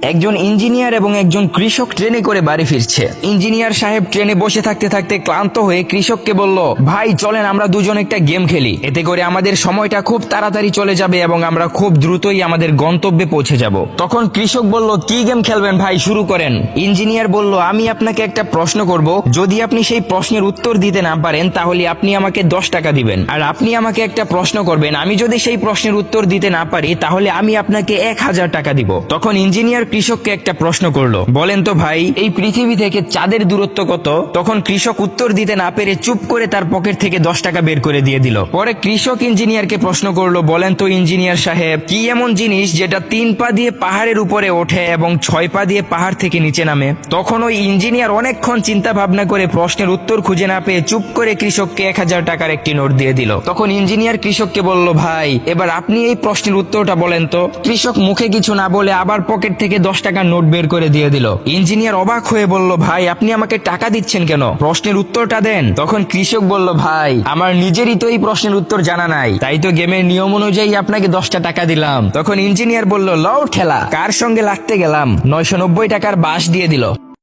একজন ইঞ্জিনিয়ার এবং একজন কৃষক ট্রেনে করে বাড়ি ফিরছে। ইঞ্জিনিয়ার সাহেব ট্রেনে বসে থাকতে থাকতে ক্লান্ত হয়ে কৃষককে বলল, ভাই চলেন আমরা দুজন একটা গেম খেলি, এতে করে আমাদের সময়টা খুব তাড়াতাড়ি চলে যাবে এবং আমরা খুব দ্রুতই আমাদের গন্তব্যে পৌঁছে যাব। তখন কৃষক বলল, কি গেম খেলবেন ভাই, শুরু করেন। ইঞ্জিনিয়ার বলল, আমি আপনাকে একটা প্রশ্ন করব, যদি আপনি সেই প্রশ্নের উত্তর দিতে না পারেন তাহলে আপনি আমাকে 10 টাকা দিবেন, আর আপনি আমাকে একটা প্রশ্ন করবেন, আমি যদি সেই প্রশ্নের উত্তর দিতে না পারি তাহলে আমি আপনাকে 1000 টাকা দিব। তখন ইঞ্জিনিয়ার কৃষককে একটা প্রশ্ন করলো, বলেন তো ভাই এই পৃথিবী থেকে চাঁদের দূরত্ব কত? তখন কৃষক উত্তর দিতে না পেরে চুপ করে তার পকেট থেকে 10 টাকা বের করে দিয়ে দিল। পরে কৃষক ইঞ্জিনিয়ারকে প্রশ্ন করলো, বলেন তো ইঞ্জিনিয়ার সাহেব, কি এমন জিনিস যেটা 3 পা দিয়ে পাহাড়ের উপরে ওঠে এবং 6 পা দিয়ে পাহাড় থেকে নিচে নামে? তখন ওই ইঞ্জিনিয়ার অনেকক্ষণ চিন্তা ভাবনা করে প্রশ্নের উত্তর খুঁজে না পেয়ে চুপ করে কৃষককে 1000 টাকার একটি নোট দিয়ে দিল। তখন ইঞ্জিনিয়ার কৃষককে বলল, ভাই এবার আপনি এই প্রশ্নের উত্তরটা বলেন তো। কৃষক মুখে কিছু না বলে আবার পকেট থেকে 10 টাকার নোট বের করে দিয়ে দিল। ইঞ্জিনিয়ার অবাক হয়ে বলল, ভাই আপনি আমাকে টাকা দিচ্ছেন কেন, প্রশ্নের উত্তরটা দেন। তখন কৃষক বলল, ভাই আমার নিজেরই তো এই প্রশ্নের উত্তর জানা নাই, তাই তো গেমের নিয়ম অনুযায়ী আপনাকে 10টা টাকা দিলাম। তখন ইঞ্জিনিয়ার বলল, লও ঠেলা, কার সঙ্গে লাগতে গেলাম, 990 টাকার বাঁশ দিয়ে দিল।